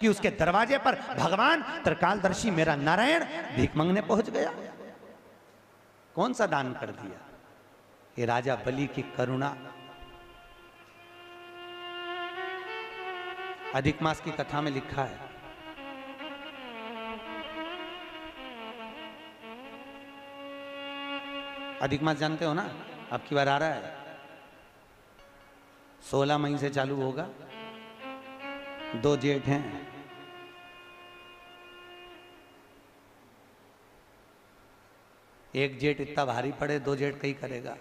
कि उसके दरवाजे पर भगवान त्रिकालदर्शी मेरा नारायण भीख मांगने पहुंच गया। कौन सा दान कर दिया? ये राजा बलि की करुणा। अधिक मास की कथा में लिखा है, अधिक मास जानते हो ना, अब की बार आ रहा है, 16 मई से चालू होगा। 2 जेठ हैं, एक जेठ इतना भारी पड़े, 2 जेठ कहीं करेगा।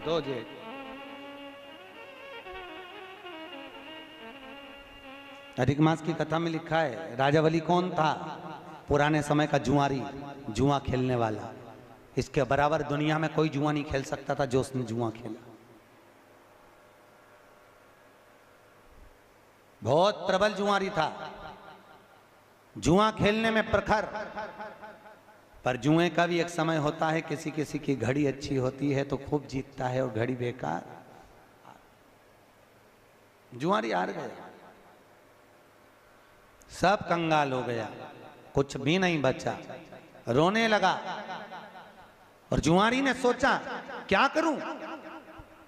2 जेठ अधिक मास की कथा में लिखा है, राजा बलि कौन था? पुराने समय का जुआरी, जुआ खेलने वाला। इसके बराबर दुनिया में कोई जुआ नहीं खेल सकता था जो उसने जुआ खेला। बहुत प्रबल जुआरी था, जुआ खेलने में प्रखर। पर जुए का भी एक समय होता है, किसी किसी की घड़ी अच्छी होती है तो खूब जीतता है और घड़ी बेकार। जुआरी हार गया, सब कंगाल हो गया, कुछ भी नहीं बचा, रोने लगा। और जुआरी ने सोचा क्या करूं,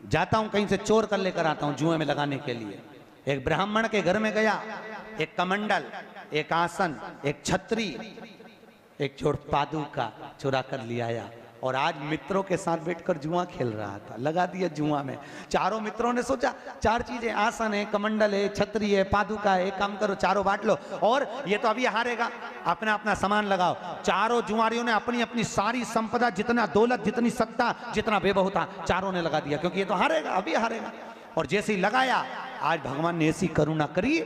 जाता हूं कहीं से चोर कर लेकर आता हूं जुए में लगाने के लिए। एक ब्राह्मण के घर में गया, एक कमंडल, एक आसन, एक छतरी, एक जोड़ पादुका चुरा कर ले आया और आज मित्रों के साथ बैठकर जुआ खेल रहा था। लगा दिया जुआ में। चारों मित्रों ने सोचा 4 चीजें, आसन है, कमंडल है, छतरी है, पादुका है, एक काम करो चारों बांट लो, और ये तो अभी हारेगा, अपना अपना सामान लगाओ। चारों जुआरियों ने अपनी अपनी सारी संपदा, जितना दौलत, जितनी सत्ता, जितना वैभव था, चारों ने लगा दिया, क्योंकि ये तो हारेगा, अभी हारेगा। और जैसे ही लगाया, आज भगवान ने ऐसी करुणा करी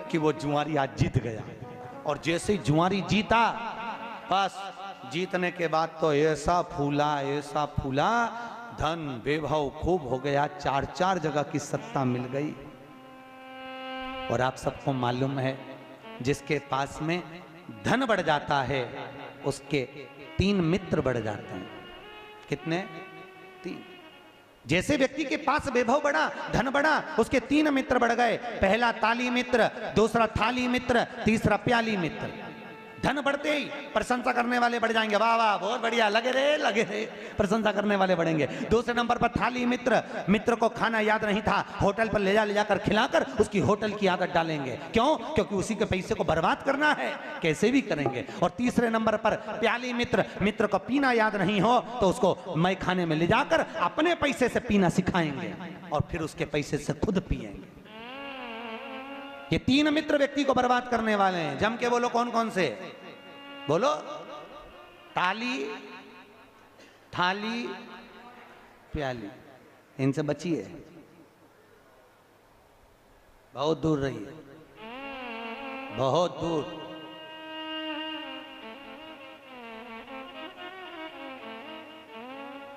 कि वो जुआरी आज जीत गया। और जैसे ही जुआरी जीता, बस जीतने के बाद तो ऐसा फूला, ऐसा फूला, धन वैभव खूब हो गया, 4 जगह की सत्ता मिल गई। और आप सबको मालूम है, जिसके पास में धन बढ़ जाता है उसके 3 मित्र बढ़ जाते हैं। कितने? 3। जैसे व्यक्ति के पास वैभव बढ़ा, धन बढ़ा, उसके 3 मित्र बढ़ गए। पहला ताली मित्र, दूसरा थाली मित्र, तीसरा प्याली मित्र। धन बढ़ते ही प्रशंसा करने वाले बढ़ जाएंगे, वाह वाह बहुत बढ़िया, लगे रहे, प्रशंसा करने वाले बढ़ेंगे। दूसरे नंबर पर थाली मित्र, मित्र को खाना याद नहीं था, होटल पर ले जाकर खिलाकर उसकी होटल की आदत डालेंगे। क्यों? क्योंकि उसी के पैसे को बर्बाद करना है, कैसे भी करेंगे। और तीसरे नंबर पर प्याली मित्र, मित्र को पीना याद नहीं हो तो उसको मय खाने में ले जाकर अपने पैसे से पीना सिखाएंगे और फिर उसके पैसे से खुद पिएंगे। ये 3 मित्र व्यक्ति को बर्बाद करने वाले हैं। जम के बोलो कौन कौन से? बोलो। ताली, थाली, प्याली। इनसे बचिए, बहुत दूर रहिए, बहुत दूर।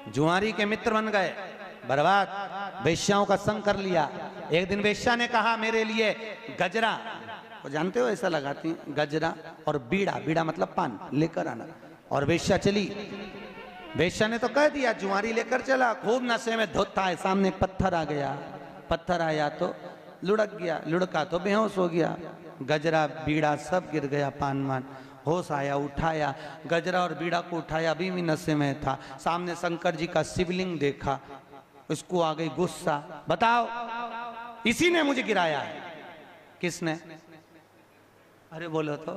जुआरी के मित्र बन गए, बर्बाद। वेश्याओं का संग कर लिया। एक दिन वेश्या ने कहा मेरे लिए गजरा, वो जानते हो ऐसा लगाती हैं, गजरा और बीड़ा, बीड़ा मतलब पान, लेकर आना। और वेश्या चली। वेश्या ने तो कह दिया, जुआरी लेकर चला, खूब नशे में धोता है। सामने पत्थर आ गया, पत्थर आया तो लुढ़क गया, लुढ़का तो बेहोश हो गया। गजरा बीड़ा सब गिर गया, पान मान। होश आया, उठाया, गजरा और बीड़ा को उठाया, अभी भी नशे में था। सामने शंकर जी का शिवलिंग देखा, उसको आ गई गुस्सा, बताओ इसी ने मुझे गिराया है। किसने? अरे बोलो तो,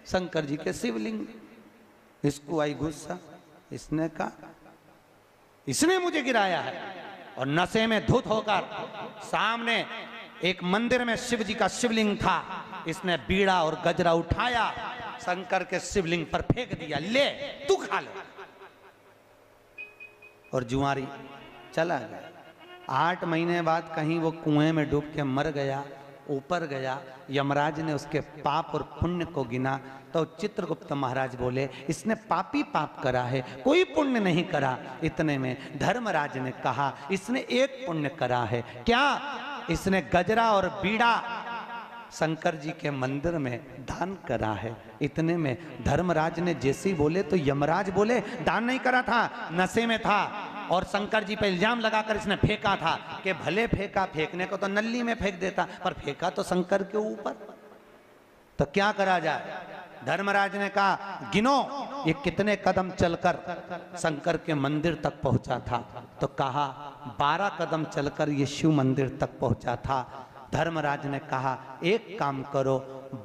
शंकर जी के शिवलिंग। इसको आई गुस्सा, इसने कहा इसने मुझे गिराया है। और नशे में धुत होकर सामने एक मंदिर में शिव जी का शिवलिंग था, इसने बीड़ा और गजरा उठाया, शंकर के शिवलिंग पर फेंक दिया, ले तू खा ले। और जुआरी चला गया। 8 महीने बाद कहीं वो कुएं में डूब के मर गया। ऊपर गया, यमराज ने उसके पाप और पुण्य को गिना तो चित्रगुप्त महाराज बोले इसने पापी पाप करा है, कोई पुण्य नहीं करा। इतने में धर्मराज ने कहा इसने एक पुण्य करा है। क्या? इसने गजरा और बीड़ा शंकर जी के मंदिर में दान करा है। इतने में धर्मराज ने जैसे ही बोले तो यमराज बोले दान नहीं करा था, नशे में था। और शंकर जी पे इल्जाम लगाकर इसने फेंका था कि भले फेंका, फेंकने को तो नल्ली में फेंक देता, पर फेंका तो शंकर के ऊपर, तो क्या करा जाए। धर्मराज ने कहा गिनो ये कितने कदम चलकर शंकर के मंदिर तक पहुंचा था, तो कहा 12 कदम चलकर ये शिव मंदिर तक पहुंचा था। धर्मराज ने कहा एक काम करो,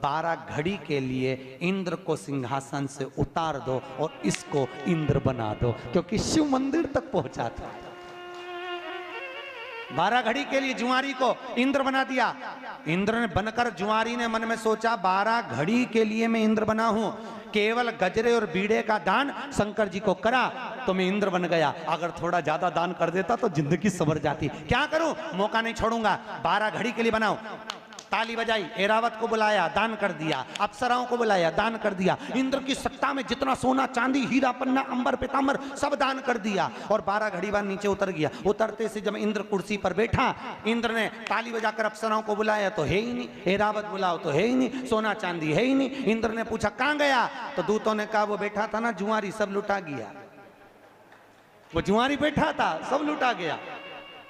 12 घड़ी के लिए इंद्र को सिंहासन से उतार दो और इसको इंद्र बना दो, क्योंकि शिव मंदिर तक पहुंचा था। 12 घड़ी के लिए जुआरी को इंद्र बना दिया। इंद्र ने बनकर जुआरी ने मन में सोचा 12 घड़ी के लिए मैं इंद्र बना हूं, केवल गजरे और बीड़े का दान शंकर जी को करा तो मैं इंद्र बन गया। अगर थोड़ा ज्यादा दान कर देता तो जिंदगी संवर जाती। क्या करूं, मौका नहीं छोड़ूंगा, 12 घड़ी के लिए बनाओ। ताली बजाई, एरावत को बुलाया, दान कर दिया, अप्सराओं को बुलाया, दान कर दिया। इंद्र की सत्ता में जितना सोना चांदी हीरा पन्ना अंबर पीतांबर सब दान कर दिया और 12 घड़ी बाद नीचे उतर गया। उतरते से जब इंद्र कुर्सी पर बैठा, इंद्र ने ताली बजाकर अप्सराओं को बुलाया तो है ही नहीं, एरावत बुलाओ तो है ही नहीं, सोना चांदी है ही नहीं। इंद्र ने पूछा कहां गया, तो दूतों ने कहा वो बैठा था ना जुआरी, सब लुटा गया। वो जुआरी बैठा था, सब लुटा गया।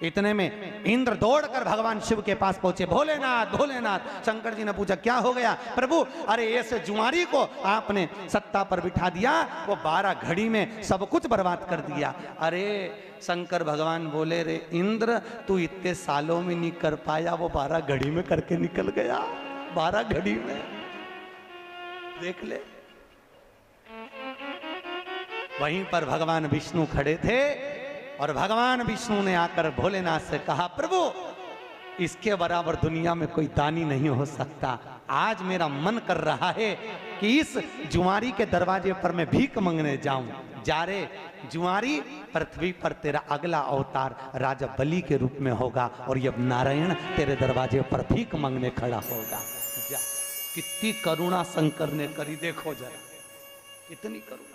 इतने में इंद्र दौड़कर भगवान शिव के पास पहुंचे। भोलेनाथ भोलेनाथ। शंकर जी ने पूछा क्या हो गया प्रभु। अरे ऐसे जुआरी को आपने सत्ता पर बिठा दिया, वो 12 घड़ी में सब कुछ बर्बाद कर दिया। अरे शंकर भगवान बोले रे इंद्र, तू इतने सालों में नहीं कर पाया, वो 12 घड़ी में करके निकल गया। 12 घड़ी में देख ले। वहीं पर भगवान विष्णु खड़े थे और भगवान विष्णु ने आकर भोलेनाथ से कहा प्रभु इसके बराबर दुनिया में कोई दानी नहीं हो सकता। आज मेरा मन कर रहा है कि इस जुआरी के दरवाजे पर मैं भीख मांगने जाऊं। जा रे जुआरी, पृथ्वी पर तेरा अगला अवतार राजा बलि के रूप में होगा और ये नारायण तेरे दरवाजे पर भीख मांगने खड़ा होगा। जा, कितनी करुणा शंकर ने करी, देखो जरा कितनी करुणा।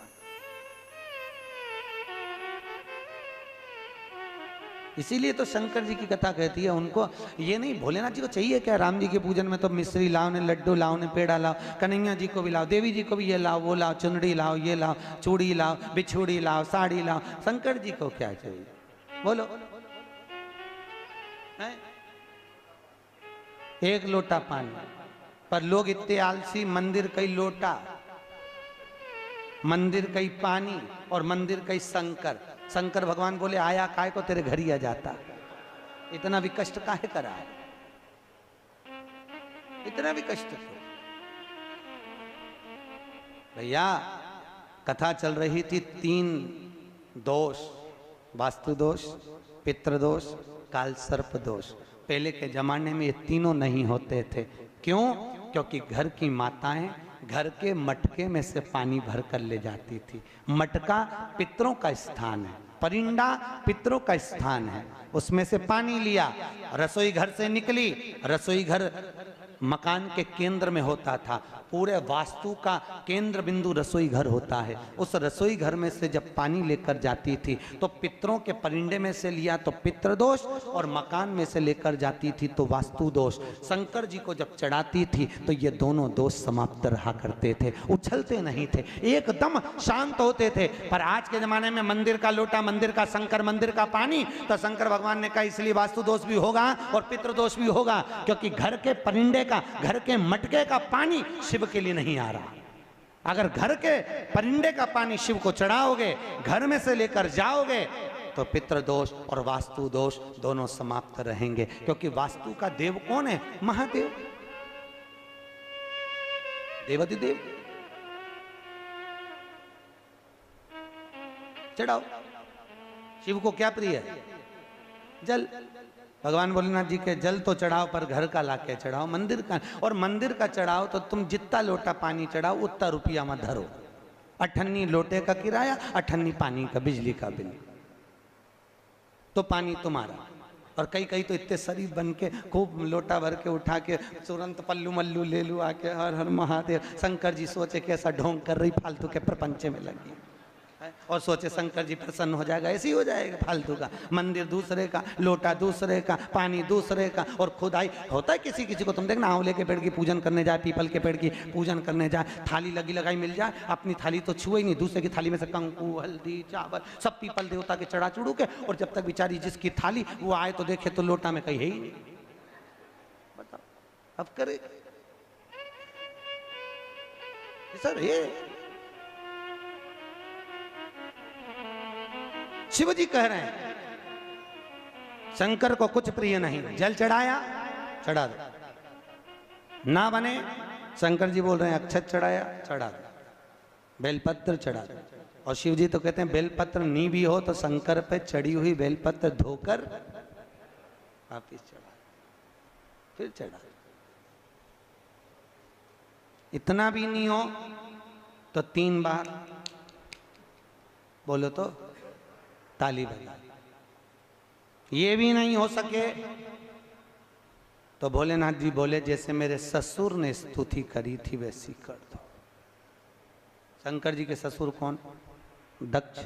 इसीलिए तो शंकर जी की कथा कहती है उनको ये नहीं, भोलेनाथ जी को चाहिए क्या, राम जी के पूजन में तो मिश्री लाओ ने, लड्डू लाओ ने, पेड़ा लाओ, कन्हैया जी को भी लाओ, देवी जी को भी ये लाओ वो लाओ, चुनरी लाओ ये लाओ, चूड़ी लाओ, बिछुड़ी लाओ, साड़ी लाओ। शंकर जी को क्या चाहिए बोलो। एक लोटा पानी, पर लोग इतने आलसी, मंदिर कई लोटा, मंदिर कई पानी और मंदिर कई शंकर। शंकर भगवान बोले आया काय को तेरे घर ही आ जाता, इतना भी कष्ट काहे करा, इतना भी कष्ट क्यों। भैया कथा चल रही थी 3 दोष, वास्तु दोष, पितृ दोष, काल सर्प दोष। पहले के जमाने में ये तीनों नहीं होते थे। क्यों? क्योंकि घर की माताएं घर के मटके में से पानी भर कर ले जाती थी। मटका पितरों का स्थान है, परिंदा पितरों का स्थान है, उसमें से पानी लिया, रसोई घर से निकली। रसोई घर मकान के केंद्र में होता था, पूरे वास्तु का केंद्र बिंदु रसोई घर होता है। उस रसोई घर में से जब पानी लेकर जाती थी तो पितरों के परिंदे में से लिया तो पितृदोष, और मकान में से लेकर जाती थी तो वास्तु दोष। शंकर जी को जब चढ़ाती थी तो ये दोनों दोष समाप्त रहा करते थे, उछलते नहीं थे, एकदम शांत होते थे। पर आज के जमाने में मंदिर का लोटा, मंदिर का शंकर, मंदिर का पानी, तो शंकर भगवान ने कहा इसलिए वास्तु दोष भी होगा और पितृदोष भी होगा, क्योंकि घर के परिंदे का, घर के मटके का पानी शिव के लिए नहीं आ रहा। अगर घर के परिंदे का पानी शिव को चढ़ाओगे, घर में से लेकर जाओगे, तो पितृदोष और वास्तु दोष दोनों समाप्त रहेंगे। क्योंकि वास्तु का देव कौन है? महादेव, देवाधिदेव। चढ़ाओ। शिव को क्या प्रिय है? जल। भगवान भोलेनाथ जी के जल तो चढ़ाओ, पर घर का लाके चढ़ाओ, मंदिर का। और मंदिर का चढ़ाओ तो तुम जितना लोटा पानी चढ़ाओ उतना रुपया मत धरो। 98 लोटे का किराया, 98 पानी का, बिजली का बिल, तो पानी तुम्हारा। और कई कई तो इतने शरीफ बन के खूब लोटा भर के उठा के तुरंत पल्लू मल्लू ले लू आके, हर हर महादेव। शंकर जी सोचे कैसा ढोंग कर रही, फालतू के प्रपंच में लगी। और सोचे शंकर जी प्रसन्न हो जाएगा, ऐसे ही हो जाएगा फालतू का। मंदिर दूसरे का, लोटा दूसरे का, पानी दूसरे का, और खुदाई होता है किसी किसी को। तुम देखना आंवले के पेड़ की पूजन करने जाए, पीपल के पेड़ की पूजन करने जाए, थाली लगी लगाई मिल जाए, अपनी थाली तो छुए ही नहीं, दूसरे की थाली में से कंकु हल्दी चावल सब पीपल देवता के चढ़ा चुड़ू के, और जब तक बेचारी जिसकी थाली वो आए तो देखे तो लोटा में कहीं है ही नहीं। बताओ अब करे सर। ये शिव जी कह रहे हैं शंकर को कुछ प्रिय नहीं, जल चढ़ाया चढ़ा दो, ना बने शंकर जी बोल रहे हैं अक्षत चढ़ाया चढ़ा दो, बेलपत्र चढ़ा दो। और शिव जी तो कहते हैं बेलपत्र नी भी हो तो शंकर पे चढ़ी हुई बेलपत्र धोकर वापिस चढ़ा, फिर चढ़ा। इतना भी नहीं हो तो 3 बार बोलो तो ताली बजा। ये भी नहीं हो सके तो भोलेनाथ जी बोले जैसे मेरे ससुर ने स्तुति करी थी वैसी कर दो। शंकर जी के ससुर कौन? दक्ष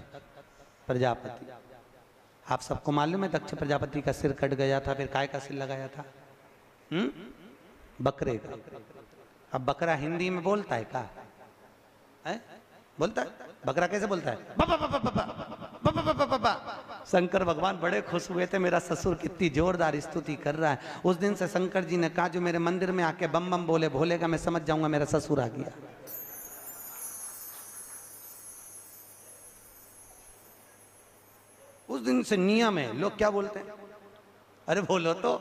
प्रजापति। आप सबको मालूम है दक्ष प्रजापति का सिर कट गया था, फिर काय का सिर लगाया था? बकरे का। अब बकरा हिंदी में बोलता है का? है? बोलता है? बकरा कैसे बोलता है? बाबा बाबा बाबा बाबा बाबा बाबा। शंकर भगवान बड़े खुश हुए थे, मेरा ससुर कितनी जोरदार स्तुति कर रहा है। उस दिन से शंकर जी ने कहा जो मेरे मंदिर में आके बम बम बोले भोलेगा मैं समझ जाऊंगा मेरा ससुर आ गया। उस दिन से नियम है। लोग क्या बोलते हैं? अरे बोलो तो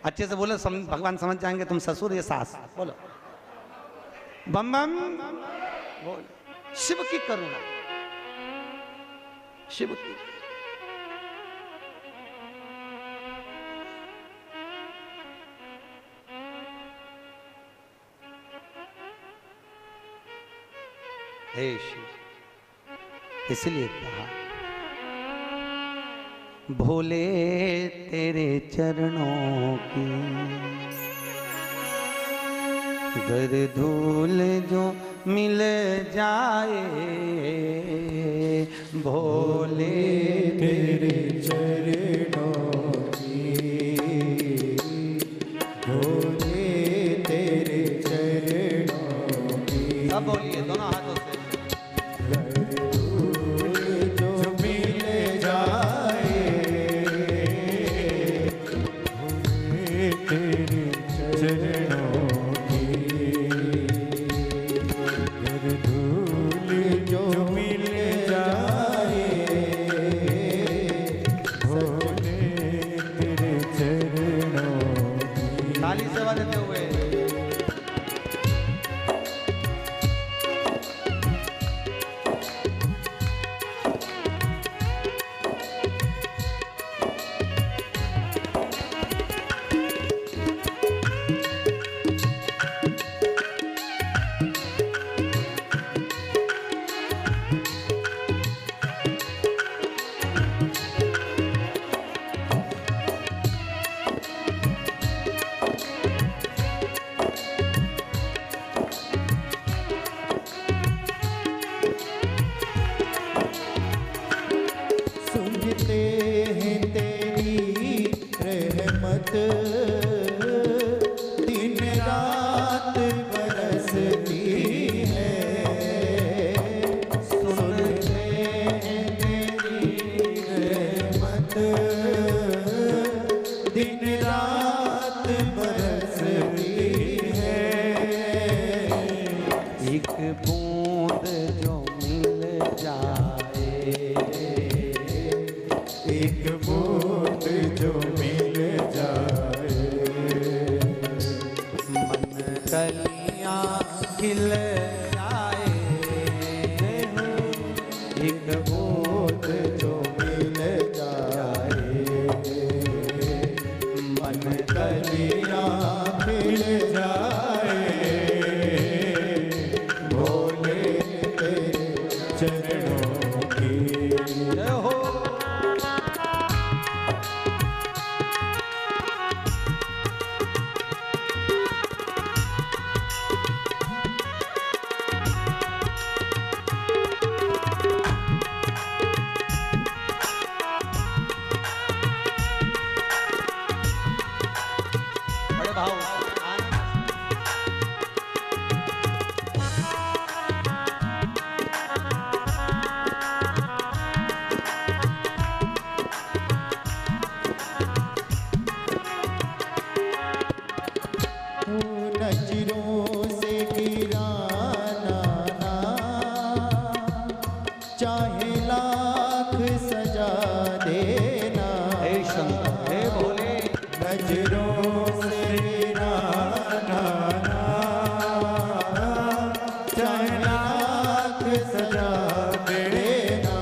अच्छे से बोलो, भगवान समझ जाएंगे तुम ससुर ये सास। बोलो बम बम बोल। शिव की करुणा, शिव की। हे शिव, इसलिए कहा भोले तेरे चरणों की गर धूल जो मिल जाए, भोले तेरे चरणों की, भोले तेरे चरणों की। सब बोलिए दोनों हाथों से। जो मिल जाए, भोले तेरे चरणों जो मिल जाए, भोले तेरे चरणों की। ताली से बजते हुए सुनते हैं तेरी रहमत, दिन रात बरसती है। सुनते हैं तेरी रहमत, दिन रात बरसती है। एक बूंद जो मिल जाए, एक बूंद जो मिल जाए, मन कलियां खिल जाए। एक बूंद जो मिल जाए, मन कलियां खिल जाए, भोले तेरे चरणों की। जय हो। नजरों से गिराना ना, चाहे लाख सजा देना। हे शंकर हे भोले, नजरों से गिराना ना, चाहे लाख सजा देना।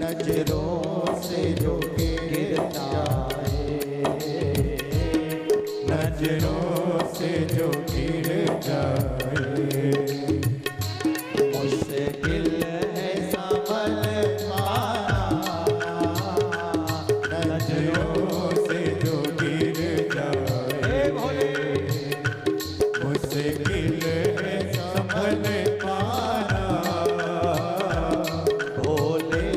नजरों से जो गिर जाए, नजरों से जो गिर जाए, मुश्किल है संभल पाना। नजरों से जो गिर जाए, मुश्किल है संभल पाना। भोले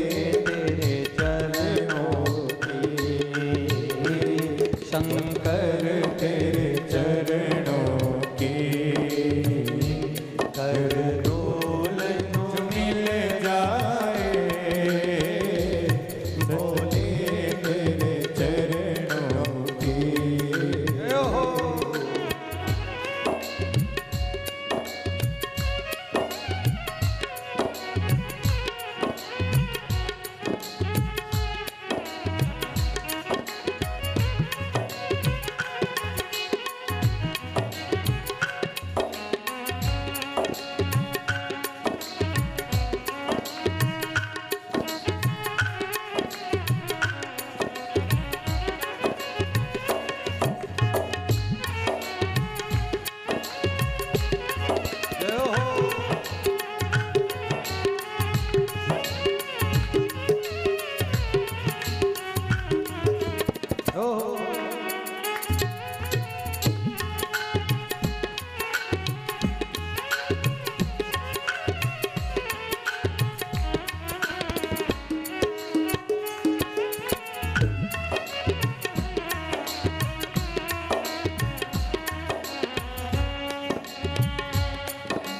तेरे चरणों की, शंकर तेरे चरणों की कर डोल जो मिल जाए। भोले तेरे चरणों की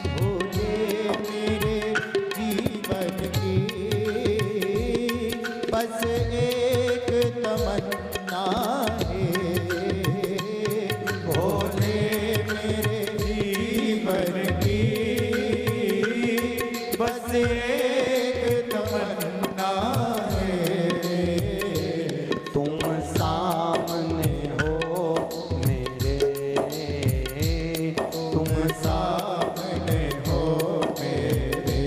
भोले मेरे जीवन की बस एक तमन्ना है। भोले मेरे जीवन की बस एक तमन्ना है। तुम सामने हो मेरे, तुम सामने हो मेरे,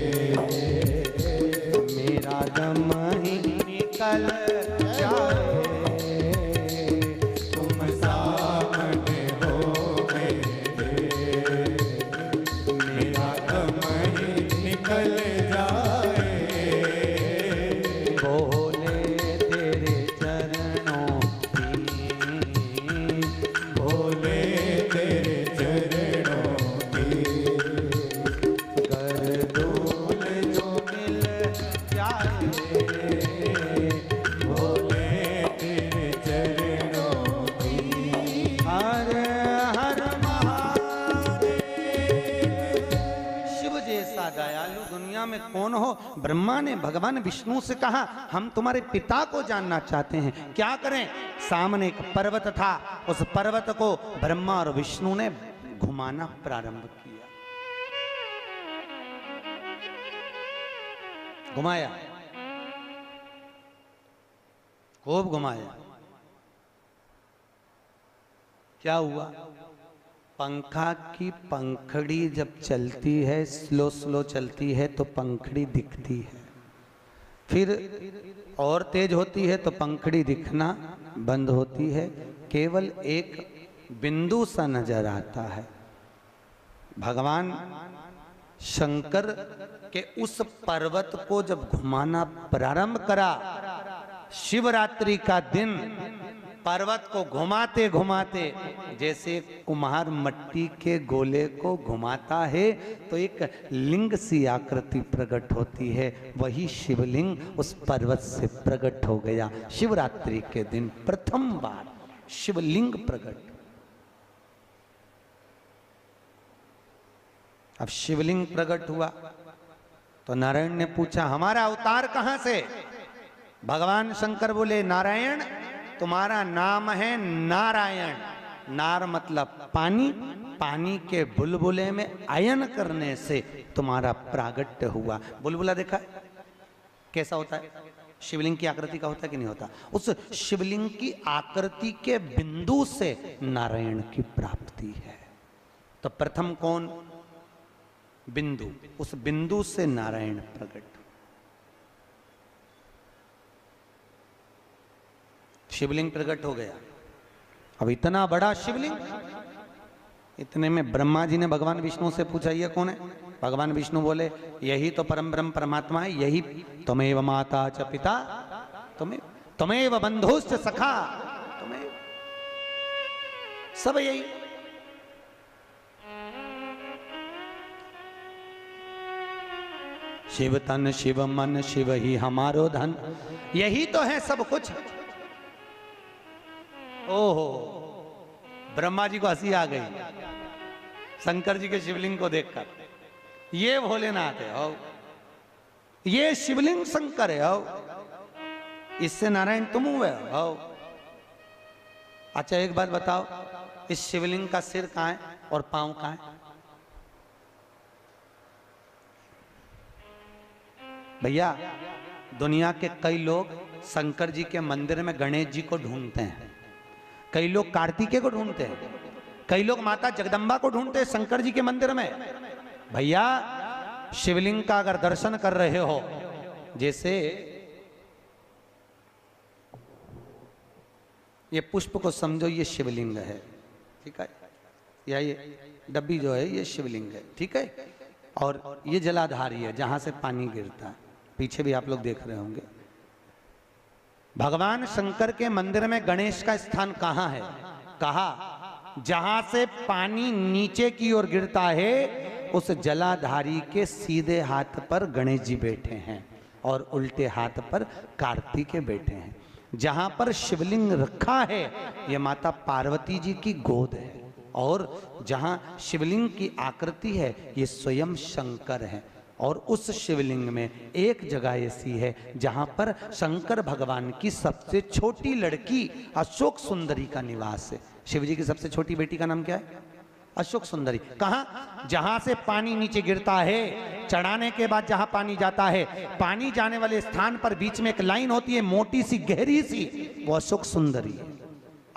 मेरा दम ही निकल जाए। तुम सामने हो मेरे, मेरा दम ही निकल जाए। भोले तेरे चरणों की, भोले तेरे चरणों की कर डोल जो मिल जाए। भोले तेरे चरणों की हर हर महादेव। शिव जैसा दयालु दुनिया में कौन हो? ब्रह्मा ने भगवान विष्णु से कहा, हम तुम्हारे पिता को जानना चाहते हैं, क्या करें? सामने एक पर्वत था, उस पर्वत को ब्रह्मा और विष्णु ने घुमाना प्रारंभ किया। घुमाया, खूब घुमाया। क्या हुआ? पंखा की पंखड़ी जब चलती है, स्लो स्लो चलती है तो पंखड़ी दिखती है, फिर और तेज होती है तो पंखड़ी दिखना बंद होती है, केवल एक बिंदु सा नजर आता है। भगवान शंकर के उस पर्वत को जब घुमाना प्रारंभ करा, शिवरात्रि का दिन, पर्वत को घुमाते घुमाते जैसे कुम्हार मट्टी के गोले को घुमाता है तो एक लिंग सी आकृति प्रकट होती है, वही शिवलिंग उस पर्वत से प्रकट हो गया। शिवरात्रि के दिन प्रथम बार शिवलिंग प्रकट। अब शिवलिंग प्रकट हुआ तो नारायण ने पूछा, हमारा अवतार कहां से? भगवान शंकर बोले, नारायण तुम्हारा नाम है नारायण, नार मतलब पानी, पानी के बुलबुले में अयन करने से तुम्हारा प्रागट्य हुआ। बुलबुला देखा है कैसा होता है? शिवलिंग की आकृति का होता है कि नहीं होता? उस शिवलिंग की आकृति के बिंदु से नारायण की प्राप्ति है। तो प्रथम कौन? बिंदु। उस बिंदु से नारायण प्रकट। शिवलिंग प्रकट हो गया। अब इतना बड़ा शिवलिंग, इतने में ब्रह्मा जी ने भगवान विष्णु से पूछा ये कौन है? भगवान विष्णु बोले यही तो परम ब्रह्म परमात्मा है, यही त्वमेव माता च पिता त्वमेव बंधुश्च सखा, तुम्हें सब यही। शिव तन शिव मन शिव ही हमारो धन, यही तो है सब कुछ। ओहो, ब्रह्मा जी को हंसी आ गई शंकर जी के शिवलिंग को देखकर। ये भोलेनाथ है हो, ये शिवलिंग शंकर है हो, इससे नारायण तुम हुए हो। अच्छा एक बात बताओ, इस शिवलिंग का सिर कहां है और पांव कहां है? भैया दुनिया के कई लोग शंकर जी के मंदिर में गणेश जी को ढूंढते हैं, कई लोग कार्तिकेय को ढूंढते हैं, कई लोग माता जगदम्बा को ढूंढते हैं शंकर जी के मंदिर में। भैया शिवलिंग का अगर दर्शन कर रहे हो, जैसे ये पुष्प को समझो ये शिवलिंग है, ठीक है, या ये डब्बी जो है ये शिवलिंग है, ठीक है, और ये जलाधारी है जहां से पानी गिरता है, पीछे भी आप लोग देख रहे होंगे। भगवान शंकर के मंदिर में गणेश का स्थान कहां है? कहा जहां से पानी नीचे की ओर गिरता है उस जलाधारी के सीधे हाथ पर गणेश जी बैठे हैं और उल्टे हाथ पर कार्तिकेय बैठे हैं। जहां पर शिवलिंग रखा है यह माता पार्वती जी की गोद है, और जहां शिवलिंग की आकृति है ये स्वयं शंकर है। और उस शिवलिंग में एक जगह ऐसी है जहां पर शंकर भगवान की सबसे छोटी लड़की अशोक सुंदरी का निवास है। शिव जी की सबसे छोटी बेटी का नाम क्या है? अशोक सुंदरी। कहां? जहां से पानी नीचे गिरता है, चढ़ाने के बाद जहां पानी जाता है, पानी जाने वाले स्थान पर बीच में एक लाइन होती है मोटी सी गहरी सी, वो अशोक सुंदरी है।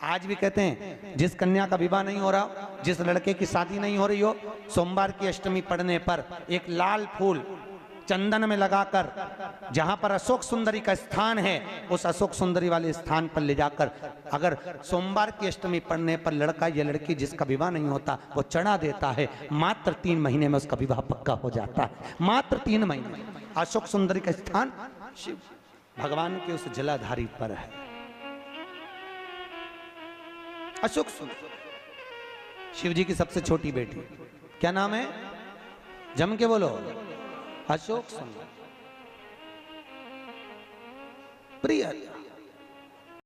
आज भी कहते हैं जिस कन्या का विवाह नहीं हो रहा, जिस लड़के की शादी नहीं हो रही हो, सोमवार की अष्टमी पड़ने पर एक लाल फूल चंदन में लगाकर जहां पर अशोक सुंदरी का स्थान है उस अशोक सुंदरी वाले स्थान पर ले जाकर अगर सोमवार की अष्टमी पड़ने पर लड़का या लड़की जिसका विवाह नहीं होता वो चढ़ा देता है, मात्र 3 महीने में उसका विवाह पक्का हो जाता है। मात्र 3 महीने। अशोक सुंदरी का स्थान शिव भगवान के उस जलाधारी पर है। अशोक सुंदर शिव जी की सबसे छोटी बेटी, क्या नाम है? जम के बोलो। अशोक सुंदर। प्रिय